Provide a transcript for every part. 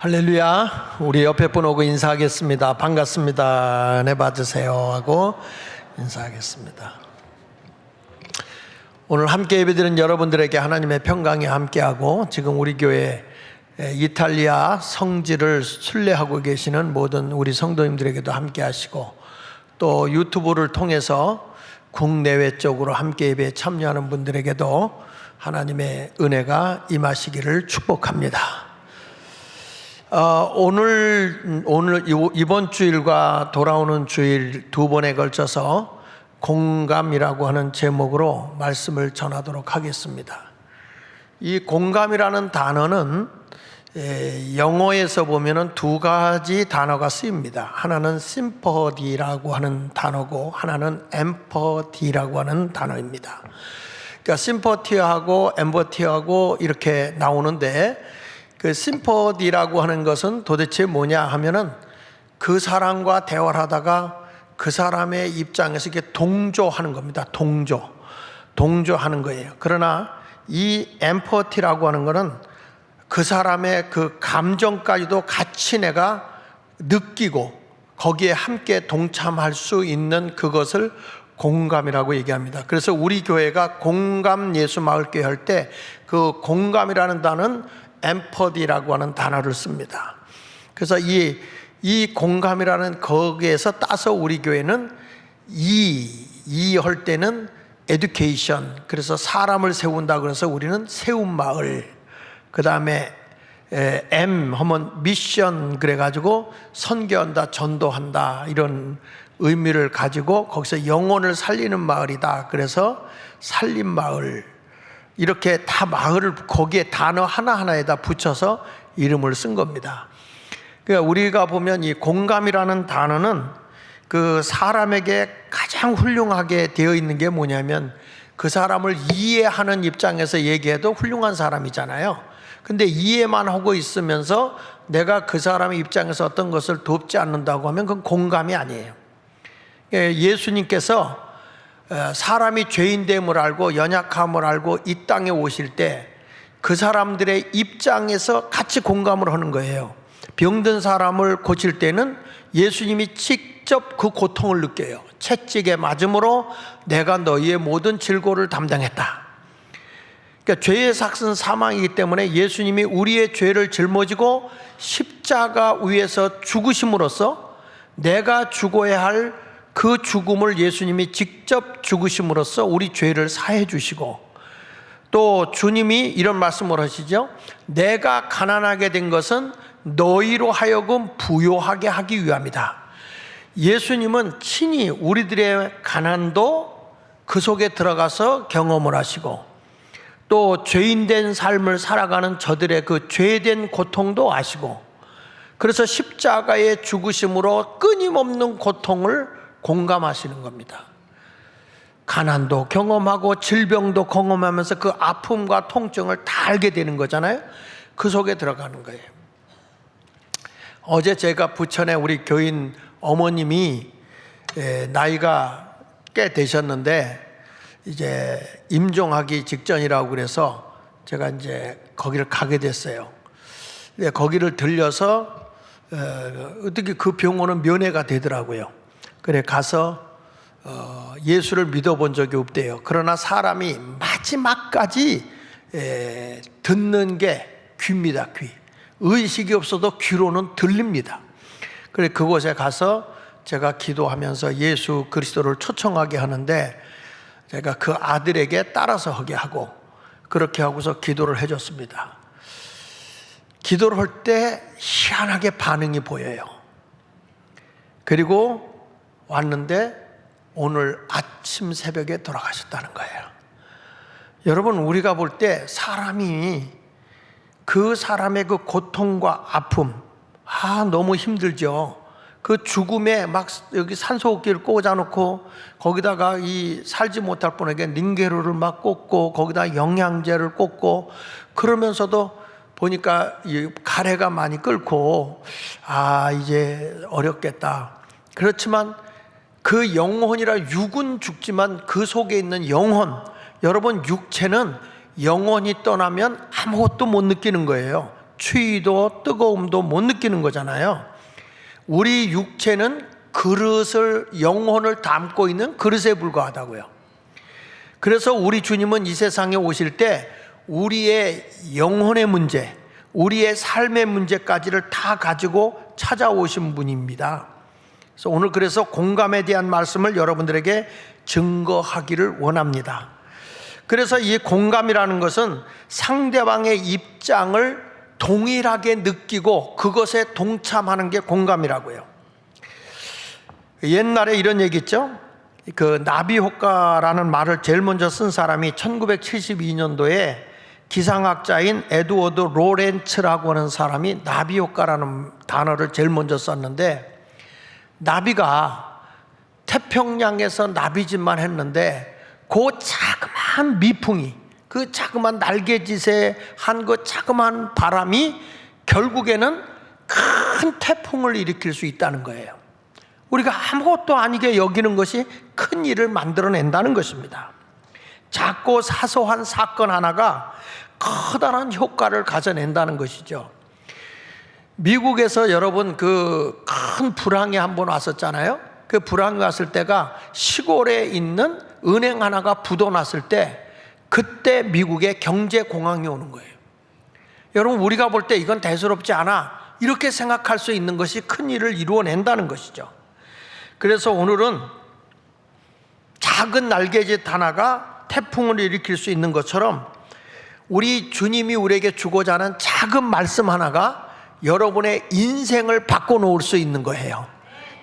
할렐루야. 우리 옆에 분 오고 인사하겠습니다. 반갑습니다. 네, 받으세요 하고 인사하겠습니다. 오늘 함께 예배드린 여러분들에게 하나님의 평강이 함께하고, 지금 우리 교회 이탈리아 성지를 순례하고 계시는 모든 우리 성도님들에게도 함께하시고, 또 유튜브를 통해서 국내외 쪽으로 함께 예배에 참여하는 분들에게도 하나님의 은혜가 임하시기를 축복합니다. 이번 주일과 돌아오는 주일 두 번에 걸쳐서 공감이라고 하는 제목으로 말씀을 전하도록 하겠습니다. 이 공감이라는 단어는 영어에서 보면은 두 가지 단어가 쓰입니다. 하나는 sympathy라고 하는 단어고, 하나는 empathy라고 하는 단어입니다. 그러니까 sympathy하고 empathy하고 이렇게 나오는데, 그 심퍼디라고 하는 것은 도대체 뭐냐 하면은 그 사람과 대화를 하다가 그 사람의 입장에서 이렇게 동조하는 겁니다. 동조하는 거예요. 그러나 이 엠퍼티라고 하는 거는 그 사람의 그 감정까지도 같이 내가 느끼고 거기에 함께 동참할 수 있는 그것을 공감이라고 얘기합니다. 그래서 우리 교회가 공감 예수 마을교회 할 때 그 공감이라는 단어는 엠퍼디라고 하는 단어를 씁니다. 그래서 이 공감이라는 거기에서 따서 우리 교회는 이 할 때는 에듀케이션, 그래서 사람을 세운다 그래서 우리는 세운 마을, 그 다음에 M 하면 미션, 그래가지고 선교한다, 전도한다, 이런 의미를 가지고 거기서 영혼을 살리는 마을이다, 그래서 살림 마을, 이렇게 다 마을을 거기에 단어 하나하나에다 붙여서 이름을 쓴 겁니다. 그러니까 우리가 보면 이 공감이라는 단어는 그 사람에게 가장 훌륭하게 되어 있는 게 뭐냐면, 그 사람을 이해하는 입장에서 얘기해도 훌륭한 사람이잖아요. 근데 이해만 하고 있으면서 내가 그 사람의 입장에서 어떤 것을 돕지 않는다고 하면 그건 공감이 아니에요. 예수님께서 사람이 죄인됨을 알고 연약함을 알고 이 땅에 오실 때 그 사람들의 입장에서 같이 공감을 하는 거예요. 병든 사람을 고칠 때는 예수님이 직접 그 고통을 느껴요. 채찍에 맞음으로 내가 너희의 모든 질고를 담당했다. 그러니까 죄의 삭은 사망이기 때문에 예수님이 우리의 죄를 짊어지고 십자가 위에서 죽으심으로써 내가 죽어야 할 그 죽음을 예수님이 직접 죽으심으로써 우리 죄를 사해 주시고, 또 주님이 이런 말씀을 하시죠. 내가 가난하게 된 것은 너희로 하여금 부요하게 하기 위함이다. 예수님은 친히 우리들의 가난도 그 속에 들어가서 경험을 하시고, 또 죄인된 삶을 살아가는 저들의 그 죄된 고통도 아시고, 그래서 십자가의 죽으심으로 끊임없는 고통을 공감하시는 겁니다. 가난도 경험하고 질병도 경험하면서 그 아픔과 통증을 다 알게 되는 거잖아요. 그 속에 들어가는 거예요. 어제 제가 부천에 우리 교인 어머님이 나이가 꽤 되셨는데 이제 임종하기 직전이라고 그래서 제가 이제 거기를 가게 됐어요. 근데 거기를 들려서 어떻게 그 병원은 면회가 되더라고요. 그래 가서 예수를 믿어본 적이 없대요. 그러나 사람이 마지막까지 듣는 게 귀입니다. 귀. 의식이 없어도 귀로는 들립니다. 그래 그곳에 가서 제가 기도하면서 예수 그리스도를 초청하게 하는데, 제가 그 아들에게 따라서 하게 하고 그렇게 하고서 기도를 해줬습니다. 기도를 할 때 희한하게 반응이 보여요. 그리고 왔는데 오늘 아침 새벽에 돌아가셨다는 거예요. 여러분, 우리가 볼 때 사람이 그 사람의 그 고통과 아픔, 너무 힘들죠. 그 죽음에 막 여기 산소호흡기를 꽂아놓고 거기다가 이 살지 못할 분에게 링게루를 막 꽂고 거기다 영양제를 꽂고, 그러면서도 보니까 이 가래가 많이 끓고 이제 어렵겠다. 그렇지만 그 영혼이라 육은 죽지만 그 속에 있는 영혼, 여러분 육체는 영혼이 떠나면 아무것도 못 느끼는 거예요. 추위도 뜨거움도 못 느끼는 거잖아요. 우리 육체는 영혼을 담고 있는 그릇에 불과하다고요. 그래서 우리 주님은 이 세상에 오실 때 우리의 영혼의 문제, 우리의 삶의 문제까지를 다 가지고 찾아오신 분입니다. 그래서 오늘 공감에 대한 말씀을 여러분들에게 증거하기를 원합니다. 그래서 이 공감이라는 것은 상대방의 입장을 동일하게 느끼고 그것에 동참하는 게 공감이라고요. 옛날에 이런 얘기 있죠. 그 나비 효과라는 말을 제일 먼저 쓴 사람이 1972년도에 기상학자인 에드워드 로렌츠라고 하는 사람이 나비 효과라는 단어를 제일 먼저 썼는데, 나비가 태평양에서 나비짓만 했는데 그 자그마한 미풍이, 그 자그마한 날개짓에 한 그 자그마한 바람이 결국에는 큰 태풍을 일으킬 수 있다는 거예요. 우리가 아무것도 아니게 여기는 것이 큰 일을 만들어낸다는 것입니다. 작고 사소한 사건 하나가 커다란 효과를 가져낸다는 것이죠. 미국에서 여러분 그 큰 불황이 한번 왔었잖아요. 그 불황이 왔을 때가 시골에 있는 은행 하나가 부도났을 때, 그때 미국에 경제공황이 오는 거예요. 여러분, 우리가 볼 때 이건 대수롭지 않아 이렇게 생각할 수 있는 것이 큰 일을 이루어낸다는 것이죠. 그래서 오늘은 작은 날개짓 하나가 태풍을 일으킬 수 있는 것처럼 우리 주님이 우리에게 주고자 하는 작은 말씀 하나가 여러분의 인생을 바꿔놓을 수 있는 거예요.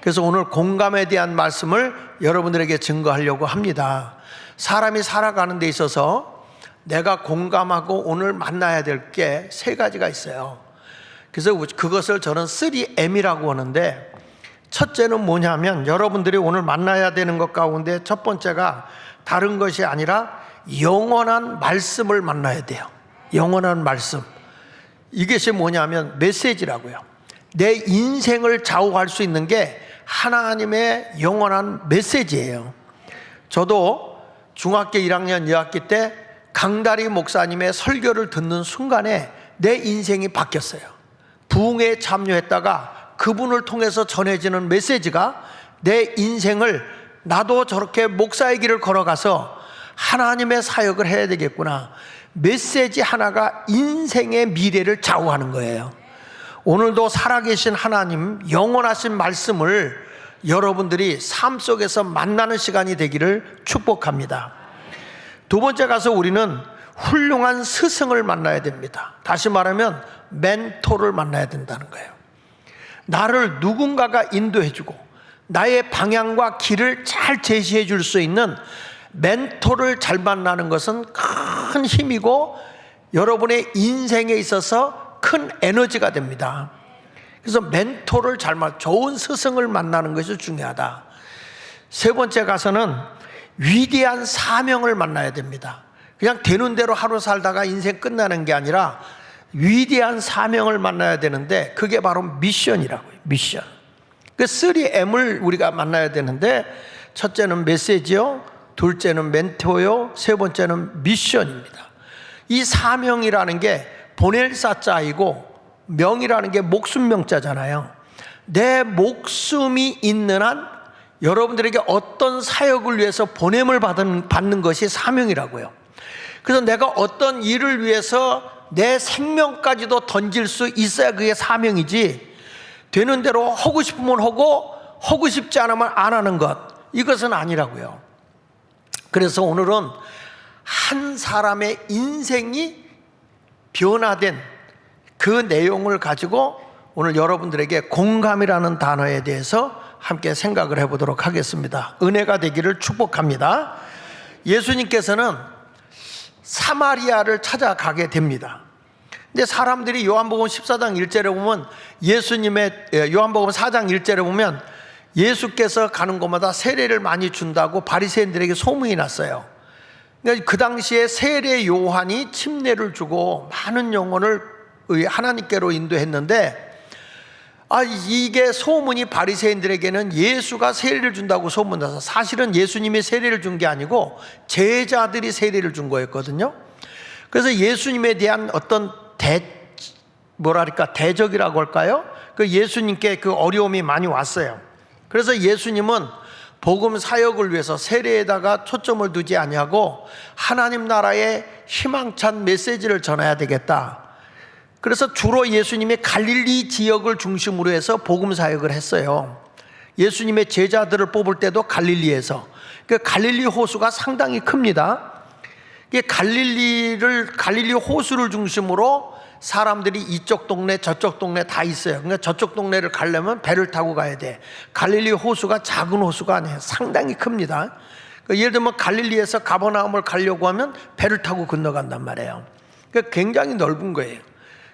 그래서 오늘 공감에 대한 말씀을 여러분들에게 증거하려고 합니다. 사람이 살아가는 데 있어서 내가 공감하고 오늘 만나야 될 게 세 가지가 있어요. 그래서 그것을 저는 3M이라고 하는데, 첫째는 뭐냐면 여러분들이 오늘 만나야 되는 것 가운데 첫 번째가 다른 것이 아니라 영원한 말씀을 만나야 돼요. 영원한 말씀. 이것이 뭐냐면 메시지라고요. 내 인생을 좌우할 수 있는 게 하나님의 영원한 메시지예요. 저도 중학교 1학년 2학기 때 강다리 목사님의 설교를 듣는 순간에 내 인생이 바뀌었어요. 부흥회에 참여했다가 그분을 통해서 전해지는 메시지가 내 인생을, 나도 저렇게 목사의 길을 걸어가서 하나님의 사역을 해야 되겠구나, 메시지 하나가 인생의 미래를 좌우하는 거예요. 오늘도 살아계신 하나님, 영원하신 말씀을 여러분들이 삶 속에서 만나는 시간이 되기를 축복합니다. 두 번째 가서 우리는 훌륭한 스승을 만나야 됩니다. 다시 말하면 멘토를 만나야 된다는 거예요. 나를 누군가가 인도해주고 나의 방향과 길을 잘 제시해 줄 수 있는 멘토를 잘 만나는 것은 큰 힘이고 여러분의 인생에 있어서 큰 에너지가 됩니다. 그래서 멘토를 좋은 스승을 만나는 것이 중요하다. 세 번째 가서는 위대한 사명을 만나야 됩니다. 그냥 되는 대로 하루 살다가 인생 끝나는 게 아니라 위대한 사명을 만나야 되는데, 그게 바로 미션이라고요. 미션. 그 3M을 우리가 만나야 되는데, 첫째는 메시지요, 둘째는 멘토요, 세 번째는 미션입니다. 이 사명이라는 게 보낼 사자이고 명이라는 게 목숨 명자잖아요. 내 목숨이 있는 한 여러분들에게 어떤 사역을 위해서 보냄을 받는 것이 사명이라고요. 그래서 내가 어떤 일을 위해서 내 생명까지도 던질 수 있어야 그게 사명이지, 되는 대로 하고 싶으면 하고 하고 싶지 않으면 안 하는 것, 이것은 아니라고요. 그래서 오늘은 한 사람의 인생이 변화된 그 내용을 가지고 오늘 여러분들에게 공감이라는 단어에 대해서 함께 생각을 해보도록 하겠습니다. 은혜가 되기를 축복합니다. 예수님께서는 사마리아를 찾아가게 됩니다. 근데 사람들이 요한복음 14장 1절에 보면 요한복음 4장 1절에 보면 예수께서 가는 곳마다 세례를 많이 준다고 바리새인들에게 소문이 났어요. 그러니까 그 당시에 세례 요한이 침례를 주고 많은 영혼을 하나님께로 인도했는데, 이게 소문이 바리새인들에게는 예수가 세례를 준다고 소문나서, 사실은 예수님이 세례를 준 게 아니고 제자들이 세례를 준 거였거든요. 그래서 예수님에 대한 어떤 뭐랄까 대적이라고 할까요? 그 예수님께 그 어려움이 많이 왔어요. 그래서 예수님은 복음 사역을 위해서 세례에다가 초점을 두지 아니하고 하나님 나라의 희망찬 메시지를 전해야 되겠다. 그래서 주로 예수님이 갈릴리 지역을 중심으로 해서 복음 사역을 했어요. 예수님의 제자들을 뽑을 때도 갈릴리에서, 그 갈릴리 호수가 상당히 큽니다. 갈릴리 호수를 중심으로 사람들이 이쪽 동네 저쪽 동네 다 있어요. 그러니까 저쪽 동네를 가려면 배를 타고 가야 돼. 갈릴리 호수가 작은 호수가 아니에요. 상당히 큽니다. 예를 들면 갈릴리에서 가버나움을 가려고 하면 배를 타고 건너간단 말이에요. 그러니까 굉장히 넓은 거예요.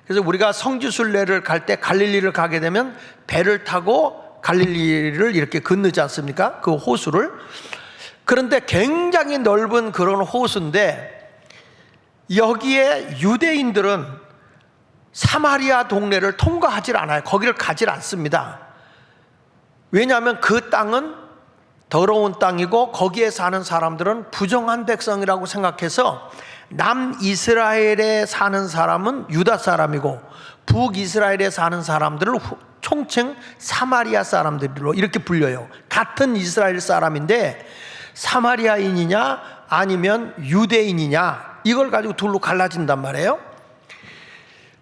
그래서 우리가 성지순례를 갈 때 갈릴리를 가게 되면 배를 타고 갈릴리를 이렇게 건너지 않습니까? 그 호수를. 그런데 굉장히 넓은 그런 호수인데 여기에 유대인들은 사마리아 동네를 통과하질 않아요. 거기를 가질 않습니다. 왜냐하면 그 땅은 더러운 땅이고 거기에 사는 사람들은 부정한 백성이라고 생각해서 남이스라엘에 사는 사람은 유다 사람이고 북이스라엘에 사는 사람들을 총칭 사마리아 사람들로 이렇게 불려요. 같은 이스라엘 사람인데 사마리아인이냐 아니면 유대인이냐 이걸 가지고 둘로 갈라진단 말이에요.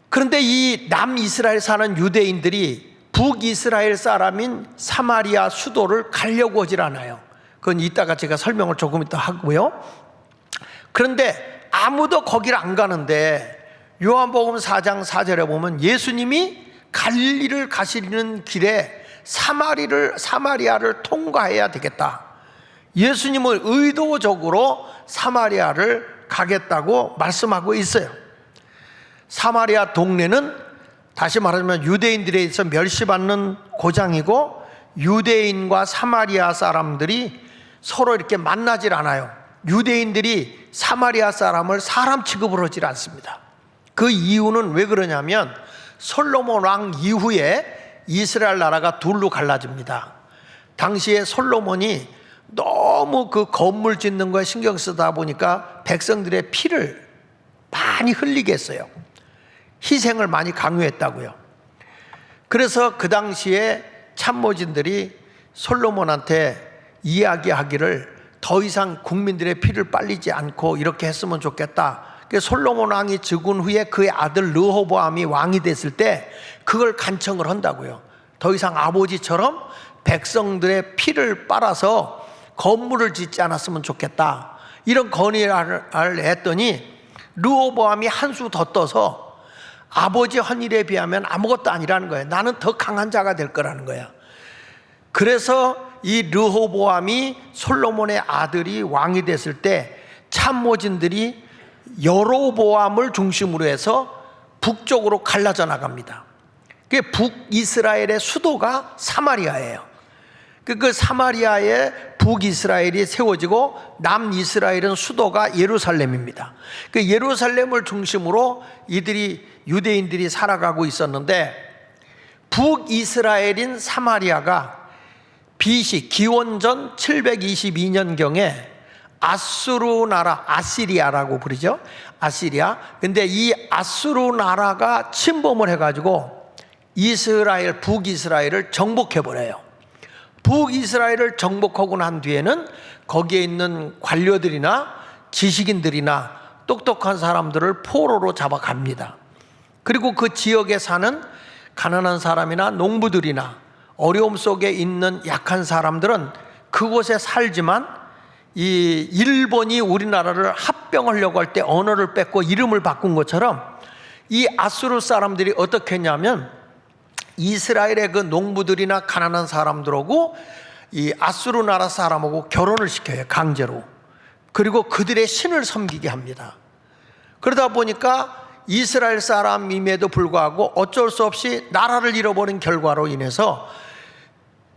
그런데 이 남이스라엘 사는 유대인들이 북이스라엘 사람인 사마리아 수도를 가려고 하질 않아요. 그건 이따가 제가 설명을 조금 이따 하고요. 그런데 아무도 거기를 안 가는데 요한복음 4장 4절에 보면 예수님이 갈릴리를 가시는 길에 사마리아를 통과해야 되겠다. 예수님은 의도적으로 사마리아를 가겠다고 말씀하고 있어요. 사마리아 동네는 다시 말하자면 유대인들에 의해서 멸시받는 고장이고 유대인과 사마리아 사람들이 서로 이렇게 만나질 않아요. 유대인들이 사마리아 사람을 사람 취급을 하질 않습니다. 그 이유는 왜 그러냐면 솔로몬 왕 이후에 이스라엘 나라가 둘로 갈라집니다. 당시에 솔로몬이 너무 그 건물 짓는 거에 신경 쓰다 보니까 백성들의 피를 많이 흘리게 했어요. 희생을 많이 강요했다고요. 그래서 그 당시에 참모진들이 솔로몬한테 이야기하기를 더 이상 국민들의 피를 빨리지 않고 이렇게 했으면 좋겠다. 솔로몬 왕이 죽은 후에 그의 아들 르호보암이 왕이 됐을 때 그걸 간청을 한다고요. 더 이상 아버지처럼 백성들의 피를 빨아서 건물을 짓지 않았으면 좋겠다. 이런 건의를 했더니 르호보암이 한 수 더 떠서 아버지 한 일에 비하면 아무것도 아니라는 거예요. 나는 더 강한 자가 될 거라는 거예요. 그래서 이 르호보암이 솔로몬의 아들이 왕이 됐을 때 참모진들이 여로보암을 중심으로 해서 북쪽으로 갈라져 나갑니다. 그게 북이스라엘의 수도가 사마리아예요. 그 사마리아에 북이스라엘이 세워지고 남이스라엘은 수도가 예루살렘입니다. 그 예루살렘을 중심으로 유대인들이 살아가고 있었는데 북이스라엘인 사마리아가 BC 기원전 722년경에 아수르 나라, 아시리아라고 부르죠. 아시리아. 근데 이 아수르 나라가 침범을 해가지고 북이스라엘을 정복해버려요. 북이스라엘을 정복하고 난 뒤에는 거기에 있는 관료들이나 지식인들이나 똑똑한 사람들을 포로로 잡아갑니다. 그리고 그 지역에 사는 가난한 사람이나 농부들이나 어려움 속에 있는 약한 사람들은 그곳에 살지만 이 일본이 우리나라를 합병하려고 할 때 언어를 뺏고 이름을 바꾼 것처럼 이 아수르 사람들이 어떻게 했냐면 이스라엘의 그 농부들이나 가난한 사람들하고 이 아수르 나라 사람하고 결혼을 시켜요. 강제로. 그리고 그들의 신을 섬기게 합니다. 그러다 보니까 이스라엘 사람임에도 불구하고 어쩔 수 없이 나라를 잃어버린 결과로 인해서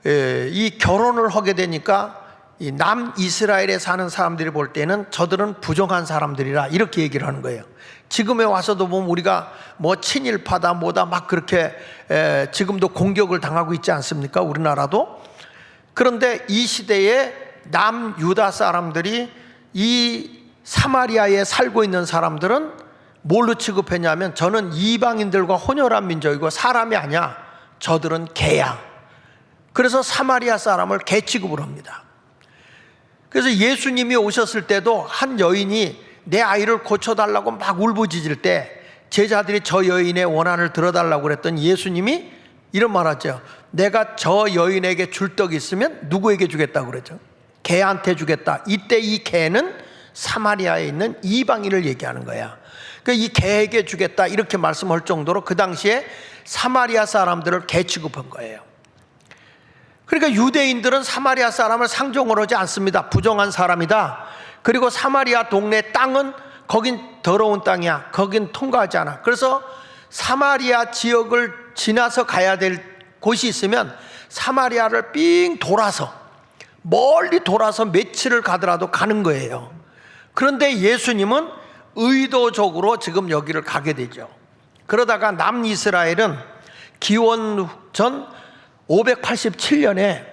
이 결혼을 하게 되니까 이 남이스라엘에 사는 사람들이 볼 때는 저들은 부정한 사람들이라 이렇게 얘기를 하는 거예요. 지금에 와서도 보면 우리가 뭐 친일파다 뭐다 막 그렇게 지금도 공격을 당하고 있지 않습니까? 우리나라도. 그런데 이 시대에 남유다 사람들이 이 사마리아에 살고 있는 사람들은 뭘로 취급했냐면 저는 이방인들과 혼혈한 민족이고 사람이 아니야. 저들은 개야. 그래서 사마리아 사람을 개 취급을 합니다. 그래서 예수님이 오셨을 때도 한 여인이 내 아이를 고쳐달라고 막 울부짖을 때 제자들이 저 여인의 원한을 들어달라고 그랬더니 예수님이 이런 말 하죠. 내가 저 여인에게 줄 떡이 있으면 누구에게 주겠다고 그랬죠? 개한테 주겠다. 이때 이 개는 사마리아에 있는 이방인을 얘기하는 거야. 그러니까 이 개에게 주겠다 이렇게 말씀할 정도로 그 당시에 사마리아 사람들을 개 취급한 거예요. 그러니까 유대인들은 사마리아 사람을 상종을 하지 않습니다. 부정한 사람이다. 그리고 사마리아 동네 땅은 거긴 더러운 땅이야. 거긴 통과하지 않아. 그래서 사마리아 지역을 지나서 가야 될 곳이 있으면 사마리아를 삥 돌아서 멀리 돌아서 며칠을 가더라도 가는 거예요. 그런데 예수님은 의도적으로 지금 여기를 가게 되죠. 그러다가 남이스라엘은 기원 전 587년에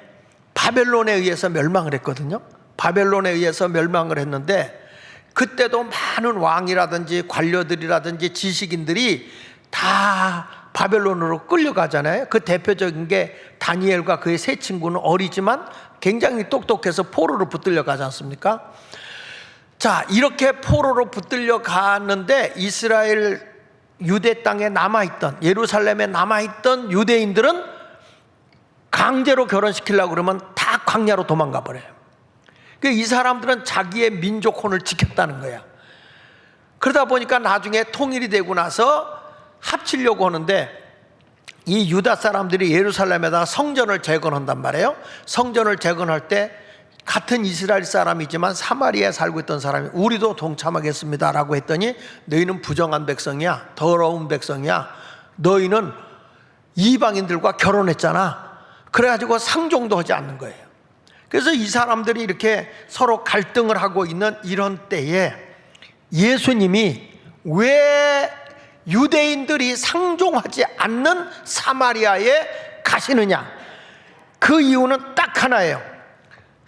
바벨론에 의해서 멸망을 했거든요. 바벨론에 의해서 멸망을 했는데 그때도 많은 왕이라든지 관료들이라든지 지식인들이 다 바벨론으로 끌려가잖아요. 그 대표적인 게 다니엘과 그의 세 친구는 어리지만 굉장히 똑똑해서 포로로 붙들려 가지 않습니까? 자, 이렇게 포로로 붙들려 갔는데 이스라엘 유대 땅에 남아있던, 예루살렘에 남아있던 유대인들은 강제로 결혼시키려고 그러면 다 광야로 도망가 버려요. 이 사람들은 자기의 민족혼을 지켰다는 거야. 그러다 보니까 나중에 통일이 되고 나서 합치려고 하는데 이 유다 사람들이 예루살렘에다 성전을 재건한단 말이에요. 성전을 재건할 때 같은 이스라엘 사람이지만 사마리아에 살고 있던 사람이 우리도 동참하겠습니다 라고 했더니 너희는 부정한 백성이야. 더러운 백성이야. 너희는 이방인들과 결혼했잖아. 그래가지고 상종도 하지 않는 거예요. 그래서 이 사람들이 이렇게 서로 갈등을 하고 있는 이런 때에 예수님이 왜 유대인들이 상종하지 않는 사마리아에 가시느냐? 그 이유는 딱 하나예요.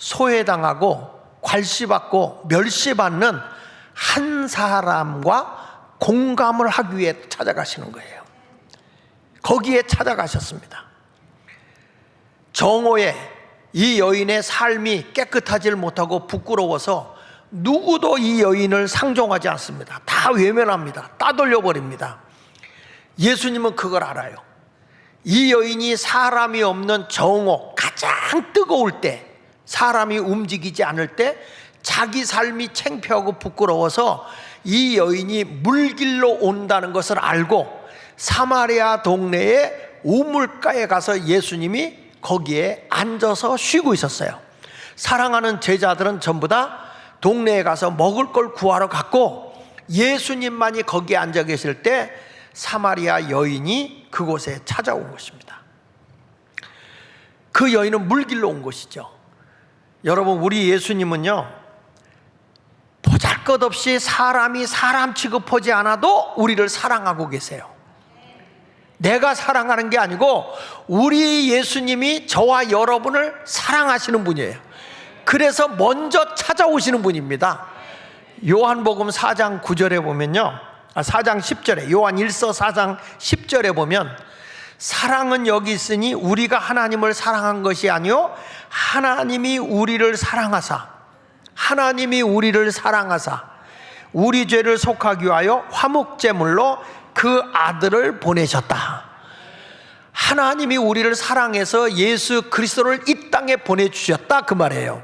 소외당하고 괄시받고 멸시받는 한 사람과 공감을 하기 위해 찾아가시는 거예요. 거기에 찾아가셨습니다. 정오에 이 여인의 삶이 깨끗하지 못하고 부끄러워서 누구도 이 여인을 상종하지 않습니다. 다 외면합니다. 따돌려버립니다. 예수님은 그걸 알아요. 이 여인이 사람이 없는 정오, 가장 뜨거울 때, 사람이 움직이지 않을 때 자기 삶이 창피하고 부끄러워서 이 여인이 물길로 온다는 것을 알고 사마리아 동네의 우물가에 가서 예수님이 거기에 앉아서 쉬고 있었어요. 사랑하는 제자들은 전부 다 동네에 가서 먹을 걸 구하러 갔고 예수님만이 거기에 앉아 계실 때 사마리아 여인이 그곳에 찾아온 것입니다. 그 여인은 물길로 온 것이죠. 여러분, 우리 예수님은요, 보잘것없이 사람이 사람 취급하지 않아도 우리를 사랑하고 계세요. 내가 사랑하는 게 아니고 우리 예수님이 저와 여러분을 사랑하시는 분이에요. 그래서 먼저 찾아오시는 분입니다. 요한복음 4장 9절에 보면요, 4장 10절에, 요한 1서 4장 10절에 보면 사랑은 여기 있으니 우리가 하나님을 사랑한 것이 아니요 하나님이 우리를 사랑하사 우리 죄를 속하기 위하여 화목제물로 그 아들을 보내셨다. 하나님이 우리를 사랑해서 예수 그리스도를 이 땅에 보내주셨다, 그 말이에요.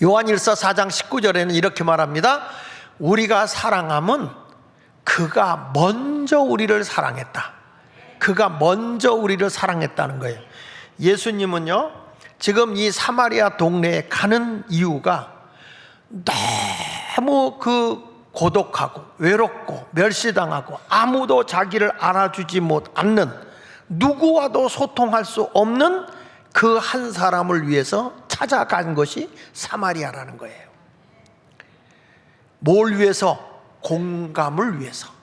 요한일서 4장 19절에는 이렇게 말합니다. 우리가 사랑함은 그가 먼저 우리를 사랑했다. 그가 먼저 우리를 사랑했다는 거예요. 예수님은요, 지금 이 사마리아 동네에 가는 이유가 너무 고독하고 외롭고 멸시당하고 아무도 자기를 알아주지 않는, 누구와도 소통할 수 없는 그 한 사람을 위해서 찾아간 것이 사마리아라는 거예요. 뭘 위해서? 공감을 위해서.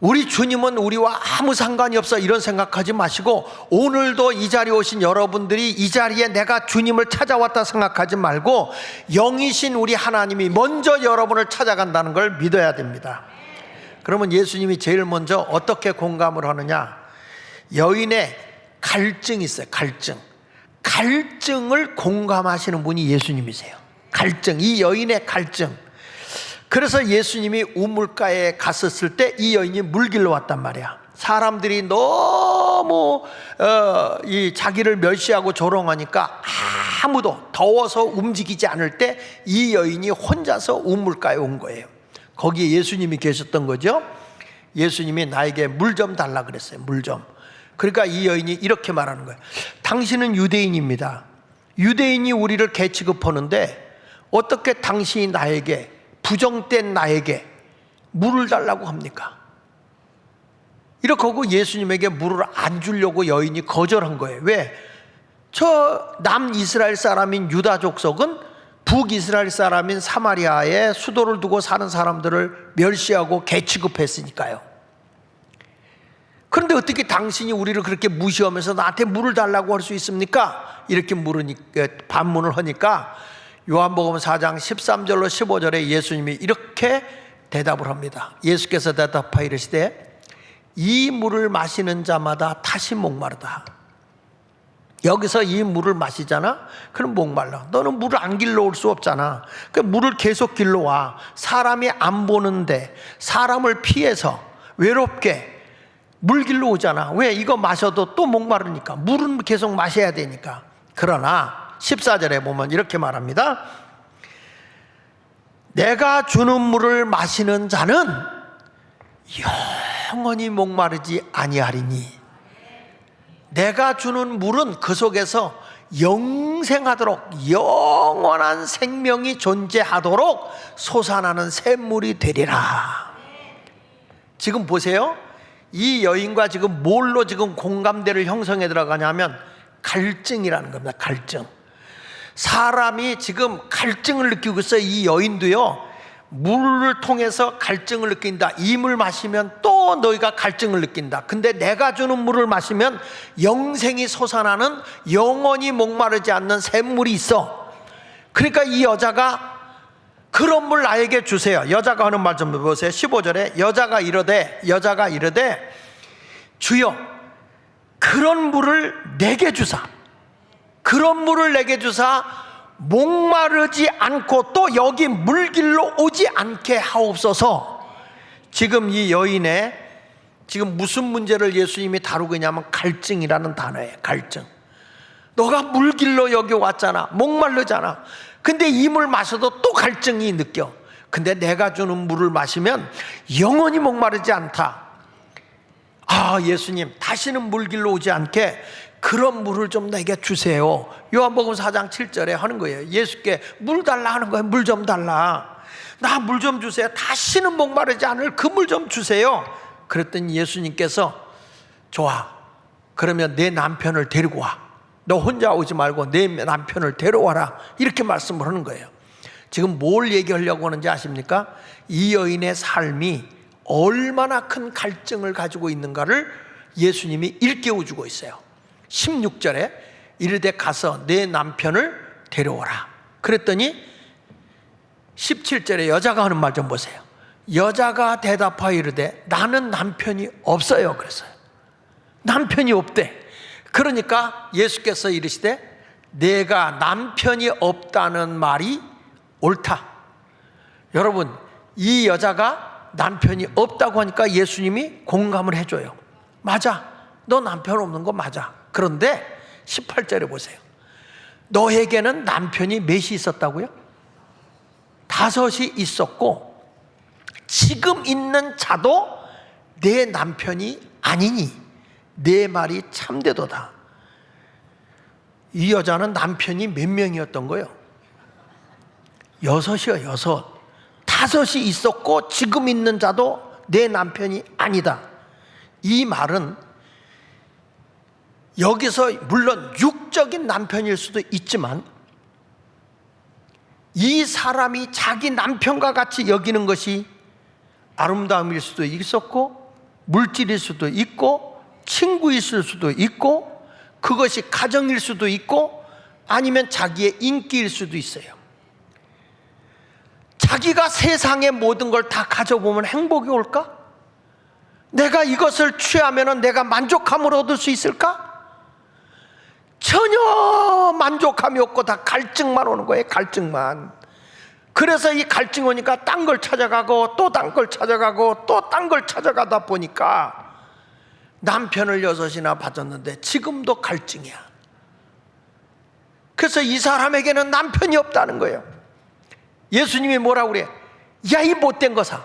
우리 주님은 우리와 아무 상관이 없어 이런 생각하지 마시고, 오늘도 이 자리에 오신 여러분들이 이 자리에 내가 주님을 찾아왔다 생각하지 말고 영이신 우리 하나님이 먼저 여러분을 찾아간다는 걸 믿어야 됩니다. 그러면 예수님이 제일 먼저 어떻게 공감을 하느냐? 여인의 갈증이 있어요. 갈증을 공감하시는 분이 예수님이세요. 갈증, 이 여인의 갈증. 그래서 예수님이 우물가에 갔었을 때 이 여인이 물 길러 왔단 말이야. 사람들이 너무 이 자기를 멸시하고 조롱하니까 아무도 더워서 움직이지 않을 때 이 여인이 혼자서 우물가에 온 거예요. 거기에 예수님이 계셨던 거죠. 예수님이 나에게 물 좀 달라 그랬어요. 물 좀. 그러니까 이 여인이 이렇게 말하는 거예요. 당신은 유대인입니다. 유대인이 우리를 개 취급하는데 어떻게 당신이 나에게, 부정된 나에게 물을 달라고 합니까? 이렇게 하고 예수님에게 물을 안 주려고 여인이 거절한 거예요. 왜? 저 남이스라엘 사람인 유다 족속은 북이스라엘 사람인 사마리아에 수도를 두고 사는 사람들을 멸시하고 개 취급했으니까요. 그런데 어떻게 당신이 우리를 그렇게 무시하면서 나한테 물을 달라고 할 수 있습니까? 이렇게 반문을 하니까 요한복음 4장 13절로 15절에 예수님이 이렇게 대답을 합니다. 예수께서 대답하여 이르시되 이 물을 마시는 자마다 다시 목마르다. 여기서 이 물을 마시잖아? 그럼 목말라. 너는 물을 안 길러올 수 없잖아. 그 물을 계속 길러와. 사람이 안 보는데 사람을 피해서 외롭게 물 길러 오잖아. 왜? 이거 마셔도 또 목마르니까. 물은 계속 마셔야 되니까. 그러나 14절에 보면 이렇게 말합니다. 내가 주는 물을 마시는 자는 영원히 목마르지 아니하리니. 내가 주는 물은 그 속에서 영생하도록, 영원한 생명이 존재하도록 솟아나는 샘물이 되리라. 지금 보세요. 이 여인과 지금 뭘로 지금 공감대를 형성해 들어가냐면 갈증이라는 겁니다. 갈증. 사람이 지금 갈증을 느끼고 있어요. 이 여인도요, 물을 통해서 갈증을 느낀다. 이 물 마시면 또 너희가 갈증을 느낀다. 근데 내가 주는 물을 마시면 영생이 솟아나는, 영원히 목마르지 않는 샘물이 있어. 그러니까 이 여자가 그런 물 나에게 주세요. 여자가 하는 말 좀 보세요. 15절에 여자가 이르되 주여 그런 물을 내게 주사, 그런 물을 내게 주사 목마르지 않고 또 여기 물길로 오지 않게 하옵소서. 지금 이 여인의 지금 무슨 문제를 예수님이 다루고 있냐면 갈증이라는 단어예요. 갈증. 너가 물길로 여기 왔잖아. 목마르잖아. 근데 이 물 마셔도 또 갈증이 느껴. 근데 내가 주는 물을 마시면 영원히 목마르지 않다. 아, 예수님 다시는 물길로 오지 않게 그런 물을 좀 내게 주세요. 요한복음 4장 7절에 하는 거예요. 예수께 물 달라 하는 거예요. 물 좀 달라. 나 물 좀 주세요. 다시는 목마르지 않을 그 물 좀 주세요. 그랬더니 예수님께서 좋아. 그러면 내 남편을 데리고 와. 너 혼자 오지 말고 내 남편을 데려와라. 이렇게 말씀을 하는 거예요. 지금 뭘 얘기하려고 하는지 아십니까? 이 여인의 삶이 얼마나 큰 갈증을 가지고 있는가를 예수님이 일깨워주고 있어요. 16절에 이르되 가서 내 남편을 데려오라. 그랬더니 17절에 여자가 하는 말 좀 보세요. 여자가 대답하여 이르되 나는 남편이 없어요. 그랬어요. 남편이 없대. 그러니까 예수께서 이르시되 내가 남편이 없다는 말이 옳다. 여러분, 이 여자가 남편이 없다고 하니까 예수님이 공감을 해줘요. 맞아, 너 남편 없는 거 맞아. 그런데 18절에 보세요. 너에게는 남편이 몇이 있었다고요? 5이 있었고 지금 있는 자도 내 남편이 아니니 내 말이 참되도다. 이 여자는 남편이 몇 명이었던 거예요? 6이요. 6. 5이 있었고 지금 있는 자도 내 남편이 아니다. 이 말은 여기서 물론 육적인 남편일 수도 있지만 이 사람이 자기 남편과 같이 여기는 것이 아름다움일 수도 있었고 물질일 수도 있고 친구일 수도 있고 그것이 가정일 수도 있고 아니면 자기의 인기일 수도 있어요. 자기가 세상의 모든 걸 다 가져보면 행복이 올까? 내가 이것을 취하면 내가 만족함을 얻을 수 있을까? 전혀 만족함이 없고 다 갈증만 오는 거예요. 갈증만. 그래서 이 갈증 오니까 딴 걸 찾아가고 또 딴 걸 찾아가고 또 딴 걸 찾아가다 보니까 남편을 6이나 받았는데 지금도 갈증이야. 그래서 이 사람에게는 남편이 없다는 거예요. 예수님이 뭐라고 그래? 야, 이 못된 것아,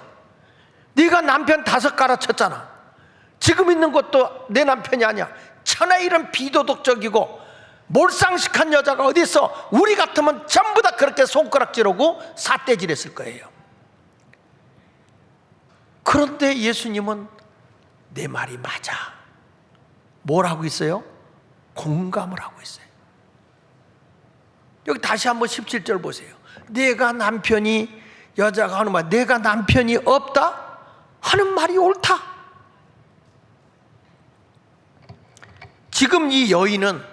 네가 남편 5 갈아쳤잖아. 지금 있는 것도 내 남편이 아니야. 천하에 이런 비도덕적이고 몰상식한 여자가 어디 있어? 우리 같으면 전부 다 그렇게 손가락질하고 삿대질했을 거예요. 그런데 예수님은 내 말이 맞아. 뭘 하고 있어요? 공감을 하고 있어요. 여기 다시 한번 17절 보세요. 내가 남편이, 여자가 하는 말, 내가 남편이 없다 하는 말이 옳다. 지금 이 여인은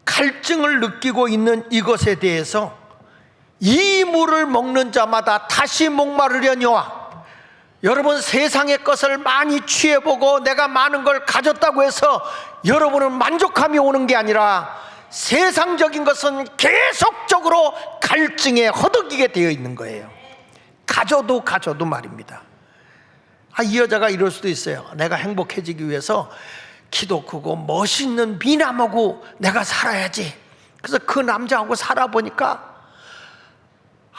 갈증을 느끼고 있는 이것에 대해서 이 물을 먹는 자마다 다시 목마르려니와, 여러분 세상의 것을 많이 취해보고 내가 많은 걸 가졌다고 해서 여러분은 만족함이 오는 게 아니라 세상적인 것은 계속적으로 갈증에 허덕이게 되어 있는 거예요. 가져도 말입니다. 이 여자가 이럴 수도 있어요. 내가 행복해지기 위해서 키도 크고 멋있는 미남하고 내가 살아야지. 그래서 그 남자하고 살아보니까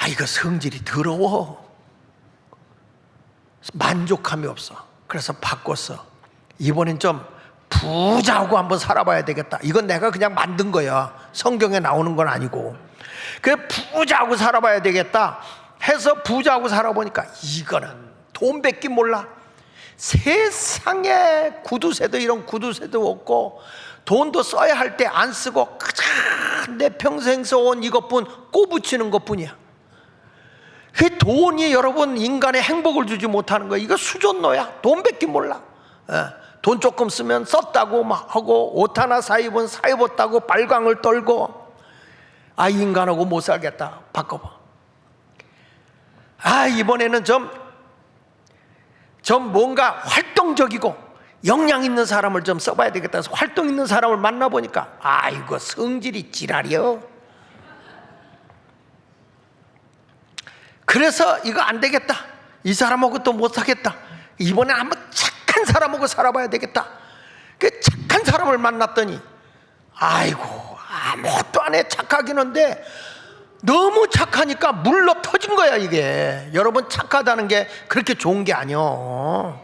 이거 성질이 더러워. 만족함이 없어. 그래서 바꿨어. 이번엔 좀 부자하고 한번 살아봐야 되겠다. 이건 내가 그냥 만든 거야. 성경에 나오는 건 아니고. 그래, 부자하고 살아봐야 되겠다 해서 부자하고 살아보니까 이거는 돈밖에 몰라. 세상에 구두쇠도 이런 구두쇠도 없고 돈도 써야 할 때 안 쓰고 그냥 내 평생 써온 이것뿐 꼬부치는 것뿐이야. 그 돈이 여러분 인간의 행복을 주지 못하는 거야. 이거 수존노야. 돈밖에 몰라. 돈 조금 쓰면 썼다고 막 하고 옷 하나 사 입었다고 발광을 떨고 인간하고 못 살겠다. 바꿔봐. 이번에는 좀 뭔가 활동적이고 역량 있는 사람을 좀 써봐야 되겠다 해서 활동 있는 사람을 만나보니까 이거 성질이 지랄이요. 그래서 이거 안 되겠다. 이 사람하고 또 못 사겠다. 이번에 한번 착한 사람하고 살아봐야 되겠다. 그 착한 사람을 만났더니 아무것도 안 해. 착하긴 한데 너무 착하니까 물러 터진 거야. 이게 여러분, 착하다는 게 그렇게 좋은 게 아니요.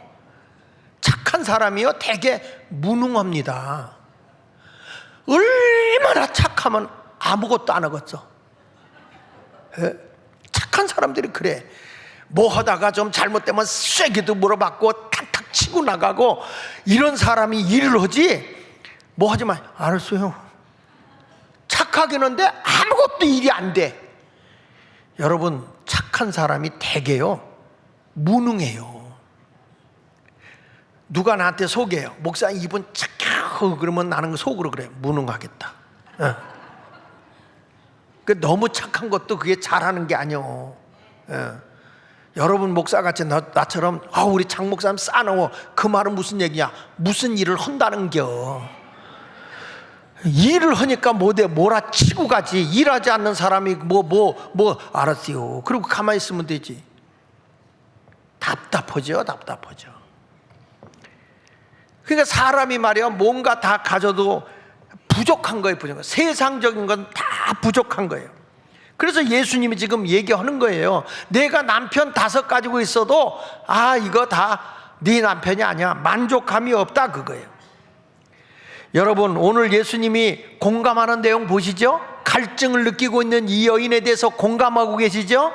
착한 사람이요 되게 무능합니다. 얼마나 착하면 아무것도 안 하겠어. 착한 사람들이 그래. 뭐 하다가 좀 잘못되면 쐐기도 물어봤고 탁탁 치고 나가고 이런 사람이 일을 하지, 뭐 하지만 알았어요. 착하긴 한데 아무것도 일이 안 돼. 여러분, 착한 사람이 되게요 무능해요. 누가 나한테 속여요. 목사님 이분 착하고 그러면 나는 속으로 그래. 무능하겠다. 너무 착한 것도 그게 잘하는 게 아니요. 여러분 목사같이 나처럼 우리 장 목사님 싸놓고 그 말은 무슨 얘기냐? 무슨 일을 한다는겨. 일을 하니까 뭐돼? 몰아치고 가지. 일하지 않는 사람이 뭐 알았어요. 그리고 가만히 있으면 되지. 답답하죠. 그러니까 사람이 말이야 뭔가 다 가져도 부족한 거예요. 세상적인 건 다 부족한 거예요. 그래서 예수님이 지금 얘기하는 거예요. 내가 남편 5 가지고 있어도 이거 다 네 남편이 아니야. 만족함이 없다 그거예요. 여러분, 오늘 예수님이 공감하는 내용 보시죠? 갈증을 느끼고 있는 이 여인에 대해서 공감하고 계시죠?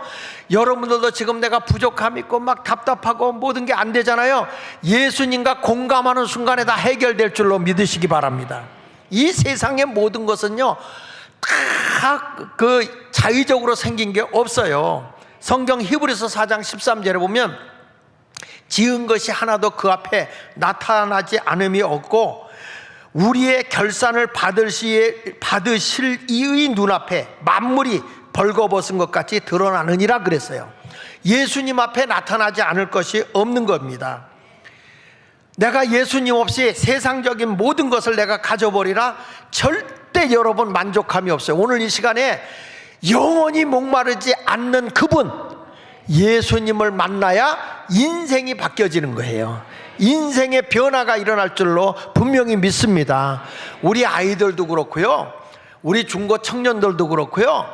여러분들도 지금 내가 부족함이 있고 막 답답하고 모든 게 안 되잖아요. 예수님과 공감하는 순간에 다 해결될 줄로 믿으시기 바랍니다. 이 세상의 모든 것은요 다 그 자의적으로 생긴 게 없어요. 성경 히브리서 4장 13절에 보면 지은 것이 하나도 그 앞에 나타나지 않음이 없고 우리의 결산을 받으실 이의 눈앞에 만물이 벌거벗은 것 같이 드러나느니라 그랬어요. 예수님 앞에 나타나지 않을 것이 없는 겁니다. 내가 예수님 없이 세상적인 모든 것을 내가 가져버리라, 절대 여러분 만족함이 없어요. 오늘 이 시간에 영원히 목마르지 않는 그분 예수님을 만나야 인생이 바뀌어지는 거예요. 인생의 변화가 일어날 줄로 분명히 믿습니다. 우리 아이들도 그렇고요, 우리 중고 청년들도 그렇고요,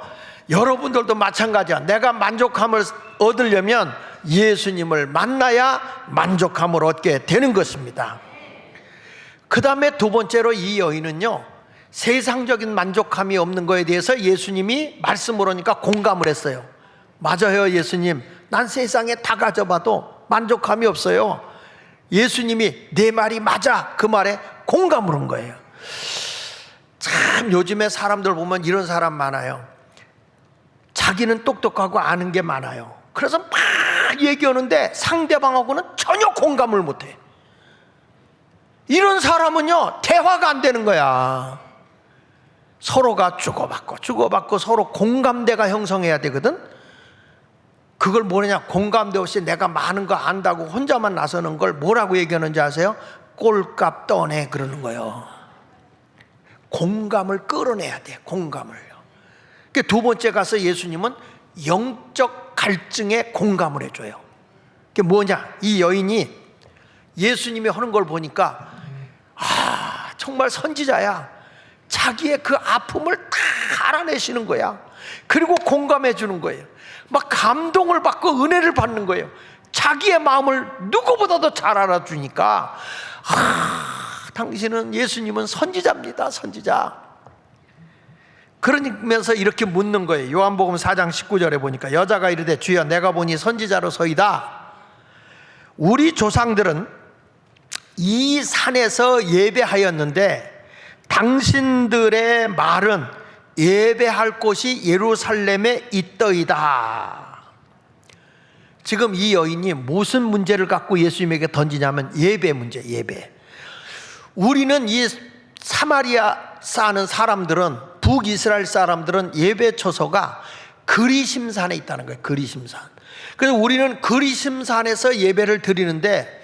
여러분들도 마찬가지야. 내가 만족함을 얻으려면 예수님을 만나야 만족함을 얻게 되는 것입니다. 그 다음에 두 번째로 이 여인은요, 세상적인 만족함이 없는 거에 대해서 예수님이 말씀을 하니까 공감을 했어요. 맞아요, 예수님. 난 세상에 다 가져봐도 만족함이 없어요. 예수님이 내 말이 맞아, 그 말에 공감을 한 거예요. 참 요즘에 사람들 보면 이런 사람 많아요. 자기는 똑똑하고 아는 게 많아요. 그래서 막 얘기하는데 상대방하고는 전혀 공감을 못해. 이런 사람은요, 대화가 안 되는 거야. 서로가 주고받고 서로 공감대가 형성해야 되거든. 그걸 뭐냐, 공감대 없이 내가 많은 거 안다고 혼자만 나서는 걸 뭐라고 얘기하는지 아세요? 꼴값 떠내 그러는 거예요. 공감을 끌어내야 돼, 공감을요. 두 번째 가서 예수님은 영적 갈증에 공감을 해줘요. 그게 뭐냐, 이 여인이 예수님이 하는 걸 보니까 정말 선지자야. 자기의 그 아픔을 다 알아내시는 거야. 그리고 공감해 주는 거예요. 막 감동을 받고 은혜를 받는 거예요. 자기의 마음을 누구보다도 잘 알아주니까 당신은, 예수님은 선지자입니다, 선지자. 그러면서 이렇게 묻는 거예요. 요한복음 4장 19절에 보니까 여자가 이르되 주여 내가 보니 선지자로서이다. 우리 조상들은 이 산에서 예배하였는데 당신들의 말은 예배할 곳이 예루살렘에 있더이다. 지금 이 여인이 무슨 문제를 갖고 예수님에게 던지냐면 예배 문제, 예배. 우리는 이 사마리아 사는 사람들은, 북이스라엘 사람들은 예배 처소가 그리심산에 있다는 거예요. 그리심산. 그래서 우리는 그리심산에서 예배를 드리는데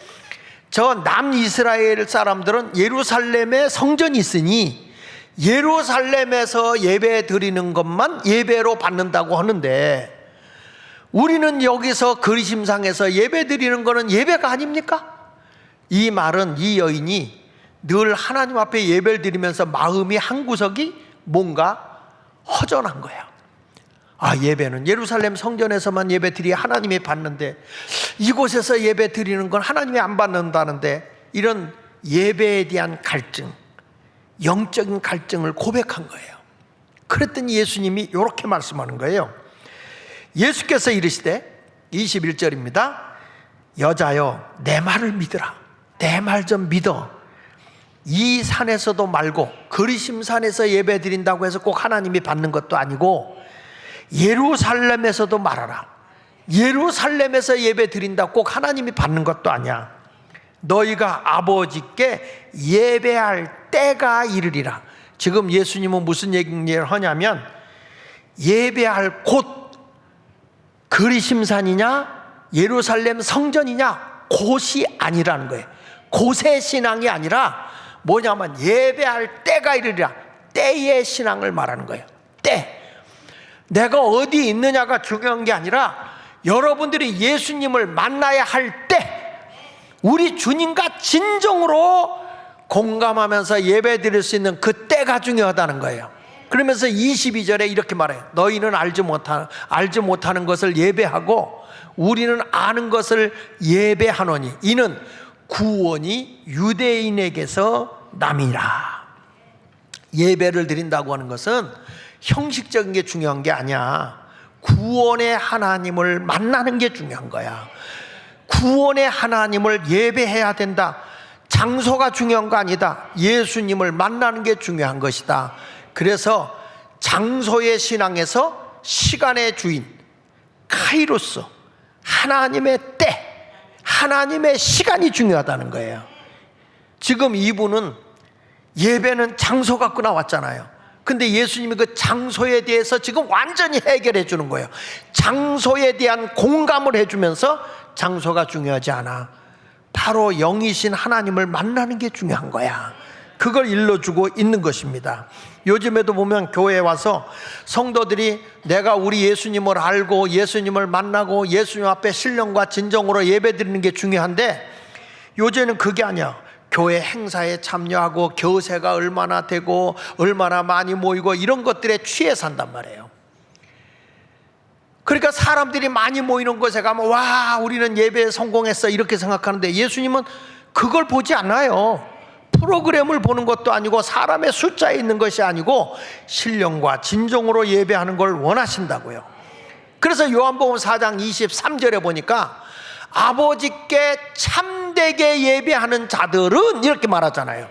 저 남이스라엘 사람들은 예루살렘에 성전이 있으니 예루살렘에서 예배 드리는 것만 예배로 받는다고 하는데 우리는 여기서 그리심산에서 예배 드리는 것은 예배가 아닙니까? 이 말은 이 여인이 늘 하나님 앞에 예배를 드리면서 마음이 한 구석이 뭔가 허전한 거야. 예배는 예루살렘 성전에서만 예배 드려야 하나님이 받는데 이곳에서 예배 드리는 건 하나님이 안 받는다는데, 이런 예배에 대한 갈증, 영적인 갈증을 고백한 거예요. 그랬더니 예수님이 이렇게 말씀하는 거예요. 예수께서 이르시되 21절입니다. 여자여 내 말을 믿으라. 내 말 좀 믿어. 이 산에서도 말고 그리심산에서 예배 드린다고 해서 꼭 하나님이 받는 것도 아니고 예루살렘에서도 말하라. 예루살렘에서 예배 드린다고 꼭 하나님이 받는 것도 아니야. 너희가 아버지께 예배할 때가 이르리라. 지금 예수님은 무슨 얘기를 하냐면 예배할 곳, 그리심산이냐 예루살렘 성전이냐 곳이 아니라는 거예요. 곳의 신앙이 아니라 뭐냐면 예배할 때가 이르리라. 때의 신앙을 말하는 거예요. 때. 내가 어디 있느냐가 중요한 게 아니라 여러분들이 예수님을 만나야 할 때, 우리 주님과 진정으로 공감하면서 예배 드릴 수 있는 그 때가 중요하다는 거예요. 그러면서 22절에 이렇게 말해요. 너희는 알지 못하는 것을 예배하고 우리는 아는 것을 예배하노니 이는 구원이 유대인에게서 남이라. 예배를 드린다고 하는 것은 형식적인 게 중요한 게 아니야. 구원의 하나님을 만나는 게 중요한 거야. 구원의 하나님을 예배해야 된다. 장소가 중요한 거 아니다. 예수님을 만나는 게 중요한 것이다. 그래서 장소의 신앙에서 시간의 주인 카이로스, 하나님의 때, 하나님의 시간이 중요하다는 거예요. 지금 이분은 예배는 장소 갖고 나왔잖아요. 근데 예수님이 그 장소에 대해서 지금 완전히 해결해 주는 거예요. 장소에 대한 공감을 해주면서 장소가 중요하지 않아, 바로 영이신 하나님을 만나는 게 중요한 거야. 그걸 일러주고 있는 것입니다. 요즘에도 보면 교회에 와서 성도들이 내가 우리 예수님을 알고 예수님을 만나고 예수님 앞에 신령과 진정으로 예배드리는 게 중요한데, 요새는 그게 아니야. 교회 행사에 참여하고 교세가 얼마나 되고 얼마나 많이 모이고 이런 것들에 취해 산단 말이에요. 그러니까 사람들이 많이 모이는 곳에 가면 와, 우리는 예배에 성공했어 이렇게 생각하는데, 예수님은 그걸 보지 않아요. 프로그램을 보는 것도 아니고 사람의 숫자에 있는 것이 아니고 신령과 진정으로 예배하는 걸 원하신다고요. 그래서 요한복음 4장 23절에 보니까 아버지께 참되게 예배하는 자들은 이렇게 말하잖아요.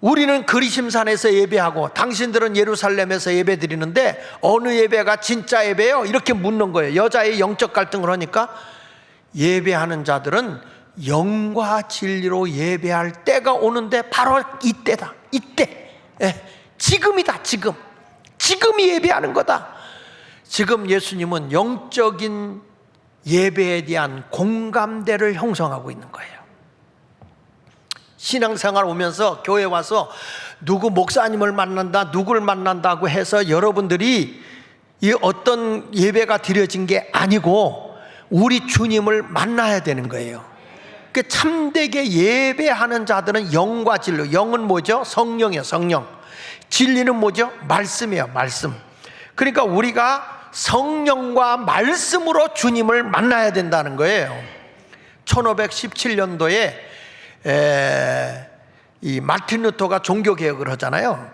우리는 그리심산에서 예배하고 당신들은 예루살렘에서 예배 드리는데 어느 예배가 진짜 예배예요? 이렇게 묻는 거예요. 여자의 영적 갈등을 하니까 예배하는 자들은 영과 진리로 예배할 때가 오는데 바로 이때다. 이때, 지금이다. 지금이 예배하는 거다. 지금 예수님은 영적인 예배에 대한 공감대를 형성하고 있는 거예요. 신앙생활 오면서 교회 와서 누구 목사님을 만난다, 누구를 만난다고 해서 여러분들이 이 어떤 예배가 드려진 게 아니고 우리 주님을 만나야 되는 거예요. 그 참되게 예배하는 자들은 영과 진리, 영은 뭐죠? 성령이에요. 성령. 진리는 뭐죠? 말씀이에요. 말씀. 그러니까 우리가 성령과 말씀으로 주님을 만나야 된다는 거예요. 1517년도에 이 마틴 루터가 종교개혁을 하잖아요.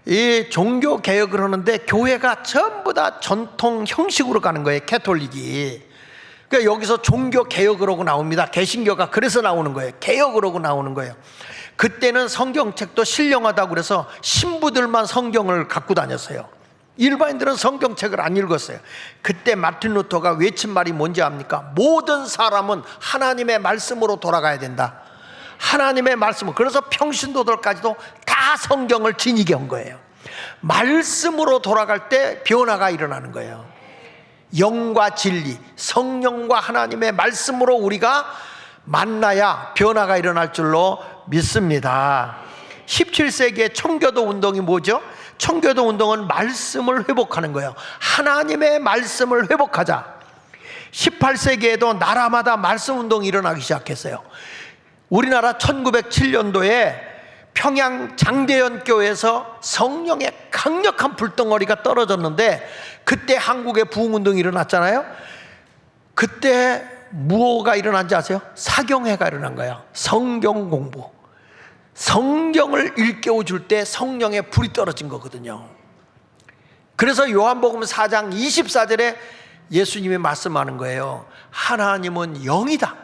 이 종교개혁을 하는데 교회가 전부 다 전통 형식으로 가는 거예요. 캐톨릭이. 그러니까 여기서 종교개혁을 하고 나옵니다. 개신교가 그래서 나오는 거예요. 개혁을 하고 나오는 거예요. 그때는 성경책도 신령하다고 그래서 신부들만 성경을 갖고 다녔어요. 일반인들은 성경책을 안 읽었어요. 그때 마틴 루터가 외친 말이 뭔지 압니까? 모든 사람은 하나님의 말씀으로 돌아가야 된다. 하나님의 말씀을. 그래서 평신도들까지도 다 성경을 지니게 한 거예요. 말씀으로 돌아갈 때 변화가 일어나는 거예요. 영과 진리, 성령과 하나님의 말씀으로 우리가 만나야 변화가 일어날 줄로 믿습니다. 17세기의 청교도 운동이 뭐죠? 청교도 운동은 말씀을 회복하는 거예요. 하나님의 말씀을 회복하자. 18세기에도 나라마다 말씀 운동이 일어나기 시작했어요. 우리나라 1907년도에 평양 장대현 교회에서 성령의 강력한 불덩어리가 떨어졌는데, 그때 한국의 부흥운동이 일어났잖아요. 그때 무엇가 일어난지 아세요? 사경회가 일어난 거예요. 성경 공부, 성경을 일깨워 줄 때 성령의 불이 떨어진 거거든요. 그래서 요한복음 4장 24절에 예수님이 말씀하는 거예요. 하나님은 영이다.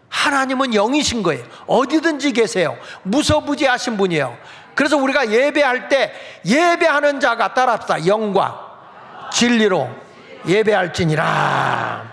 하나님은 영이신 거예요. 어디든지 계세요. 무소부지하신 분이에요. 그래서 우리가 예배할 때 예배하는 자가 따라합시다. 영과 진리로 예배할지니라.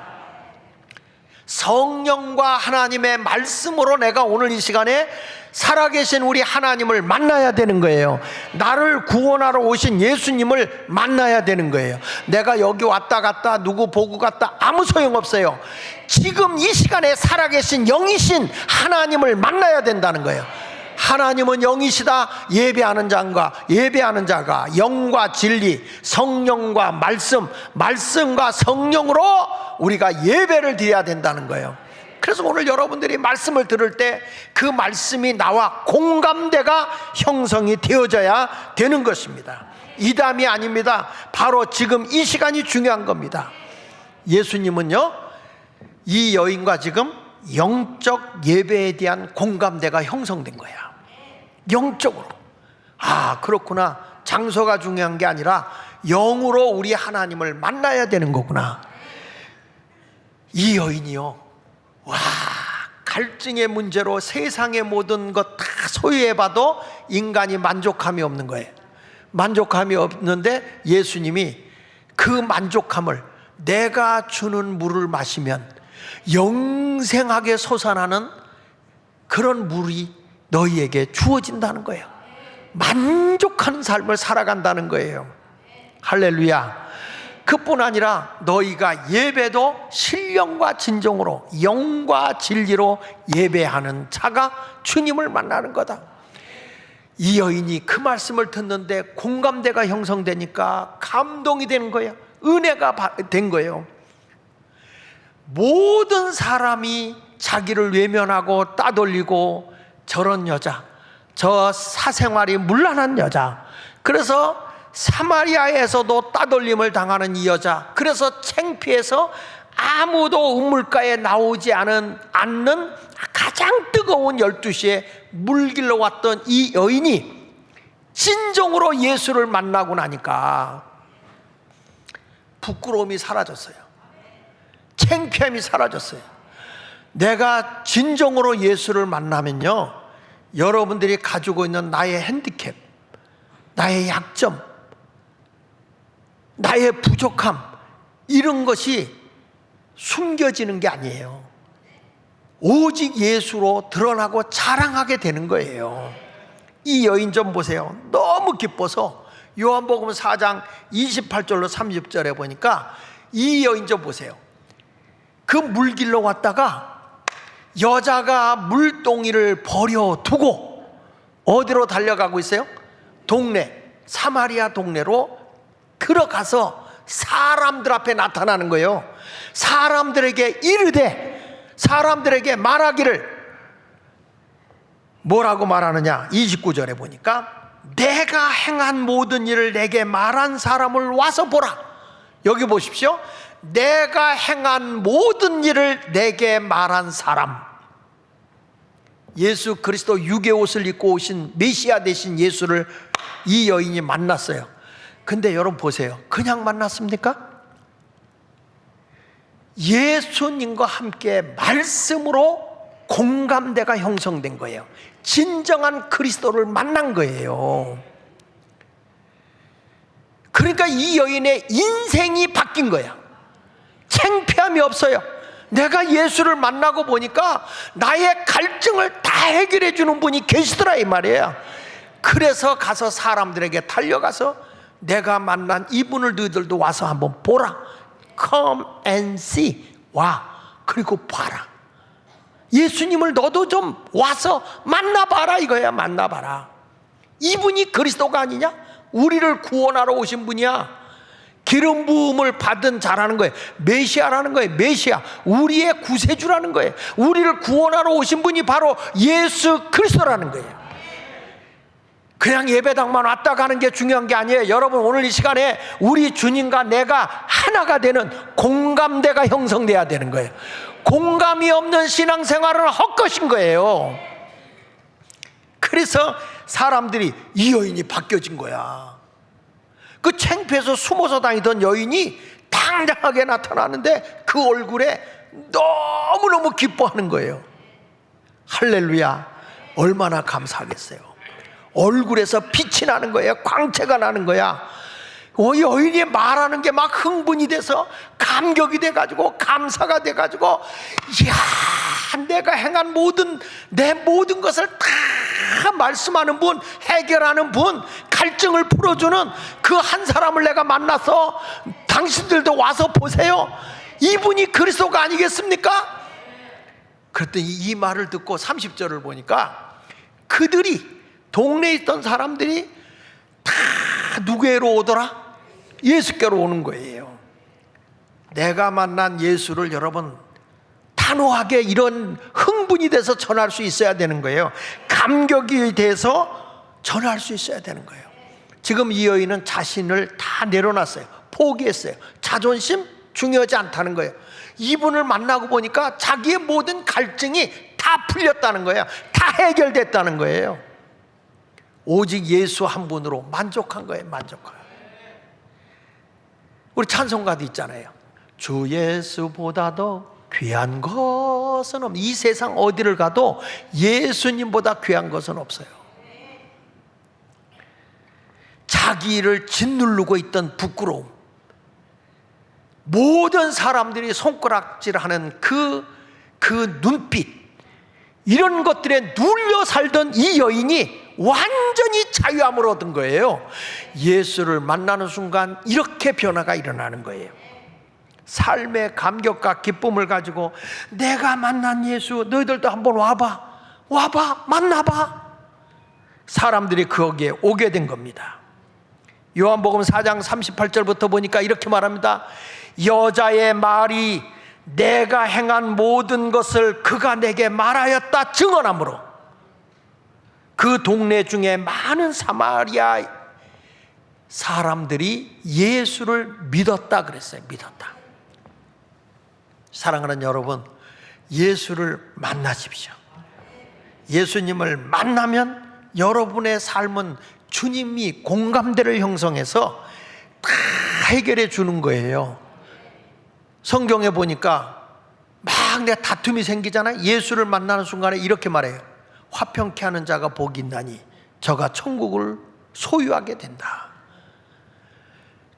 성령과 하나님의 말씀으로 내가 오늘 이 시간에 살아계신 우리 하나님을 만나야 되는 거예요. 나를 구원하러 오신 예수님을 만나야 되는 거예요. 내가 여기 왔다 갔다 누구 보고 갔다 아무 소용없어요. 지금 이 시간에 살아계신 영이신 하나님을 만나야 된다는 거예요. 하나님은 영이시다. 예배하는 자가 영과 진리, 성령과 말씀, 말씀과 성령으로 우리가 예배를 드려야 된다는 거예요. 그래서 오늘 여러분들이 말씀을 들을 때 그 말씀이 나와 공감대가 형성이 되어져야 되는 것입니다. 이담이 아닙니다. 바로 지금 이 시간이 중요한 겁니다. 예수님은요, 이 여인과 지금 영적 예배에 대한 공감대가 형성된 거야. 영적으로. 아, 그렇구나. 장소가 중요한 게 아니라 영으로 우리 하나님을 만나야 되는 거구나. 이 여인이요, 와, 갈증의 문제로 세상의 모든 것 다 소유해봐도 인간이 만족함이 없는 거예요. 만족함이 없는데 예수님이 그 만족함을 내가 주는 물을 마시면 영생하게 솟아나는 그런 물이 너희에게 주어진다는 거예요. 만족하는 삶을 살아간다는 거예요. 할렐루야. 그뿐 아니라 너희가 예배도 신령과 진정으로 영과 진리로 예배하는 자가 주님을 만나는 거다. 이 여인이 그 말씀을 듣는데 공감대가 형성되니까 감동이 되는 거예요. 은혜가 된 거예요. 모든 사람이 자기를 외면하고 따돌리고 저런 여자, 저 사생활이 문란한 여자, 그래서 사마리아에서도 따돌림을 당하는 이 여자, 그래서 창피해서 아무도 우물가에 나오지 않는 가장 뜨거운 12시에 물길로 왔던 이 여인이 진정으로 예수를 만나고 나니까 부끄러움이 사라졌어요. 창피함이 사라졌어요. 내가 진정으로 예수를 만나면요, 여러분들이 가지고 있는 나의 핸디캡, 나의 약점, 나의 부족함, 이런 것이 숨겨지는 게 아니에요. 오직 예수로 드러나고 자랑하게 되는 거예요. 이 여인 좀 보세요. 너무 기뻐서 요한복음 4장 28절로 30절에 보니까 이 여인 좀 보세요. 그 물길로 왔다가 여자가 물동이를 버려두고 어디로 달려가고 있어요? 동네, 사마리아 동네로 들어가서 사람들 앞에 나타나는 거예요. 사람들에게 이르되, 사람들에게 말하기를, 뭐라고 말하느냐? 29절에 보니까 내가 행한 모든 일을 내게 말한 사람을 와서 보라. 여기 보십시오. 내가 행한 모든 일을 내게 말한 사람, 예수 그리스도 육의 옷을 입고 오신 메시아 되신 예수를 이 여인이 만났어요. 근데 여러분 보세요. 그냥 만났습니까? 예수님과 함께 말씀으로 공감대가 형성된 거예요. 진정한 그리스도를 만난 거예요. 그러니까 이 여인의 인생이 바뀐 거야. 창피함이 없어요. 내가 예수를 만나고 보니까 나의 갈증을 다 해결해 주는 분이 계시더라, 이 말이에요. 그래서 가서 사람들에게 달려가서 내가 만난 이분을 너희들도 와서 한번 보라. Come and see. 와, 그리고 봐라. 예수님을 너도 좀 와서 만나봐라 이거야. 만나봐라. 이분이 그리스도가 아니냐? 우리를 구원하러 오신 분이야. 기름 부음을 받은 자라는 거예요. 메시아라는 거예요. 메시아, 우리의 구세주라는 거예요. 우리를 구원하러 오신 분이 바로 예수 그리스도라는 거예요. 그냥 예배당만 왔다 가는 게 중요한 게 아니에요. 여러분, 오늘 이 시간에 우리 주님과 내가 하나가 되는 공감대가 형성돼야 되는 거예요. 공감이 없는 신앙생활은 헛것인 거예요. 그래서 사람들이 이 여인이 바뀌어진 거야. 그 창피해서 숨어서 다니던 여인이 당당하게 나타나는데 그 얼굴에 너무너무 기뻐하는 거예요. 할렐루야. 얼마나 감사하겠어요. 얼굴에서 빛이 나는 거예요. 광채가 나는 거야. 여인이 말하는 게 막 흥분이 돼서 감격이 돼가지고 감사가 돼가지고, 이야, 내가 행한 내 모든 것을 다 말씀하는 분, 해결하는 분, 갈증을 풀어주는 그 한 사람을 내가 만나서 당신들도 와서 보세요. 이분이 그리스도가 아니겠습니까? 그랬더니 이 말을 듣고 30절을 보니까 그들이, 동네에 있던 사람들이 다 누구에로 오더라? 예수께로 오는 거예요. 내가 만난 예수를 여러분 단호하게 이런 흥분이 돼서 전할 수 있어야 되는 거예요. 감격이 돼서 전할 수 있어야 되는 거예요. 지금 이 여인은 자신을 다 내려놨어요. 포기했어요. 자존심 중요하지 않다는 거예요. 이분을 만나고 보니까 자기의 모든 갈증이 다 풀렸다는 거예요. 다 해결됐다는 거예요. 오직 예수 한 분으로 만족한 거예요. 만족한. 우리 찬송가도 있잖아요. 주 예수보다도 귀한 것은 없는, 이 세상 어디를 가도 예수님보다 귀한 것은 없어요. 자기를 짓누르고 있던 부끄러움, 모든 사람들이 손가락질하는 그 눈빛, 이런 것들에 눌려 살던 이 여인이 완전히 자유함을 얻은 거예요. 예수를 만나는 순간 이렇게 변화가 일어나는 거예요. 삶의 감격과 기쁨을 가지고 내가 만난 예수, 너희들도 한번 와봐, 만나봐. 사람들이 거기에 오게 된 겁니다. 요한복음 4장 38절부터 보니까 이렇게 말합니다. 여자의 말이 내가 행한 모든 것을 그가 내게 말하였다 증언하므로 그 동네 중에 많은 사마리아 사람들이 예수를 믿었다 그랬어요. 믿었다. 사랑하는 여러분, 예수를 만나십시오. 예수님을 만나면 여러분의 삶은 주님이 공감대를 형성해서 다 해결해 주는 거예요. 성경에 보니까 막 내 다툼이 생기잖아요. 예수를 만나는 순간에 이렇게 말해요. 화평케 하는 자가 복이 있나니 저가 천국을 소유하게 된다.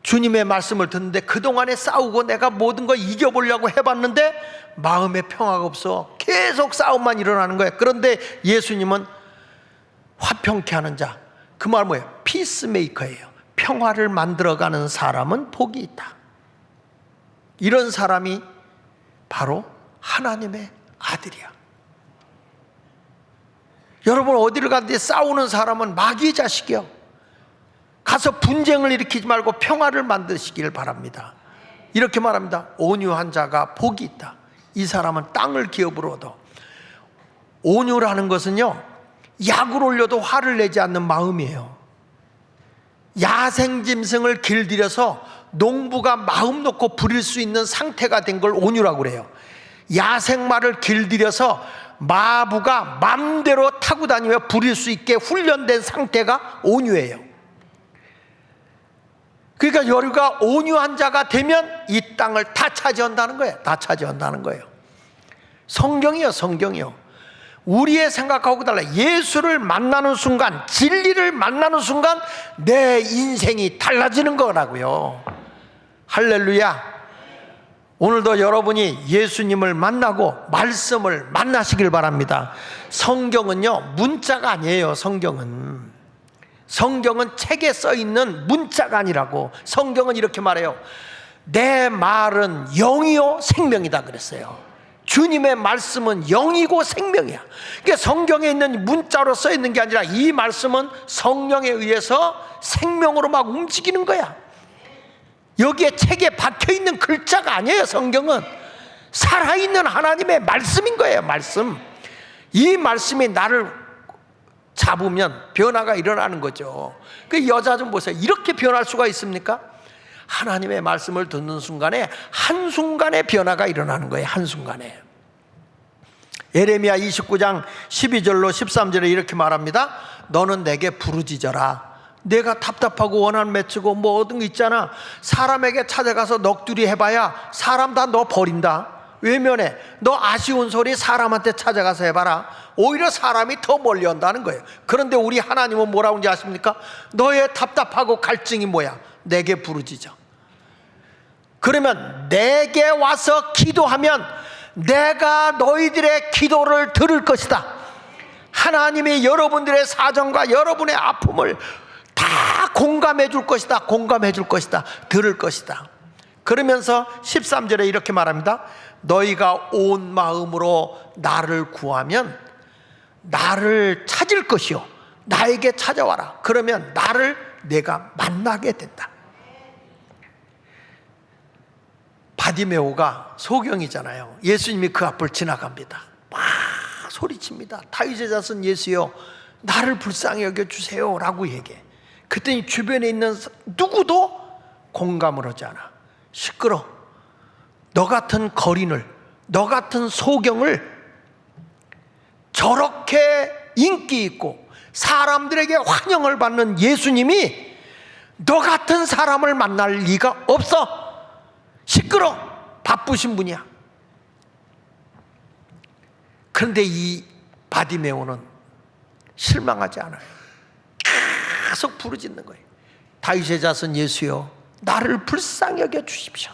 주님의 말씀을 듣는데 그동안에 싸우고 내가 모든 거 이겨보려고 해봤는데 마음에 평화가 없어. 계속 싸움만 일어나는 거예요. 그런데 예수님은 화평케 하는 자, 그 말 뭐예요? 피스메이커예요. 평화를 만들어가는 사람은 복이 있다. 이런 사람이 바로 하나님의 아들이야. 여러분, 어디를 가든지 싸우는 사람은 마귀의 자식이요. 가서 분쟁을 일으키지 말고 평화를 만드시길 바랍니다. 이렇게 말합니다. 온유한 자가 복이 있다. 이 사람은 땅을 기업으로 얻어. 온유라는 것은요, 약을 올려도 화를 내지 않는 마음이에요. 야생짐승을 길들여서 농부가 마음 놓고 부릴 수 있는 상태가 된 걸 온유라고 그래요. 야생마를 길들여서 마부가 마음대로 타고 다니며 부릴 수 있게 훈련된 상태가 온유예요. 그러니까 여리가 온유한 자가 되면 이 땅을 다 차지한다는 거예요. 다 차지한다는 거예요. 성경이요, 성경이요. 우리의 생각하고 달라. 예수를 만나는 순간, 진리를 만나는 순간 내 인생이 달라지는 거라고요. 할렐루야. 오늘도 여러분이 예수님을 만나고 말씀을 만나시길 바랍니다. 성경은요, 문자가 아니에요. 성경은 책에 써 있는 문자가 아니라고. 성경은 이렇게 말해요. 내 말은 영이요 생명이다 그랬어요. 주님의 말씀은 영이고 생명이야. 그러니까 성경에 있는 문자로 써 있는 게 아니라 이 말씀은 성령에 의해서 생명으로 막 움직이는 거야. 여기에 책에 박혀 있는 글자가 아니에요. 성경은 살아있는 하나님의 말씀인 거예요. 말씀. 이 말씀이 나를 잡으면 변화가 일어나는 거죠. 그 여자 좀 보세요. 이렇게 변할 수가 있습니까? 하나님의 말씀을 듣는 순간에 한순간에 변화가 일어나는 거예요. 한순간에. 예레미야 29장 12절로 13절에 이렇게 말합니다. 너는 내게 부르짖어라. 내가 답답하고 원한 맺히고 뭐 얻은 거 있잖아. 사람에게 찾아가서 넋두리 해봐야 사람 다 너 버린다. 외면해. 너 아쉬운 소리 사람한테 찾아가서 해봐라. 오히려 사람이 더 멀리 온다는 거예요. 그런데 우리 하나님은 뭐라고 하는지 아십니까? 너의 답답하고 갈증이 뭐야? 내게 부르짖어. 그러면 내게 와서 기도하면 내가 너희들의 기도를 들을 것이다. 하나님이 여러분들의 사정과 여러분의 아픔을 다 공감해 줄 것이다. 공감해 줄 것이다. 들을 것이다. 그러면서 13절에 이렇게 말합니다. 너희가 온 마음으로 나를 구하면 나를 찾을 것이요 나에게 찾아와라. 그러면 나를 내가 만나게 된다. 바디메오가 소경이잖아요. 예수님이 그 앞을 지나갑니다. 막 소리칩니다. 다윗의 자손 예수여 나를 불쌍히 여겨주세요 라고 얘기해. 그랬더니 주변에 있는 누구도 공감을 하지 않아. 시끄러. 너 같은 거린을, 너 같은 소경을 저렇게 인기 있고 사람들에게 환영을 받는 예수님이 너 같은 사람을 만날 리가 없어. 시끄러. 바쁘신 분이야. 그런데 이 바디메오는 실망하지 않아요. 계속 부르짖는 거예요. 다윗의 자손 예수여 나를 불쌍히 여겨 주십시오.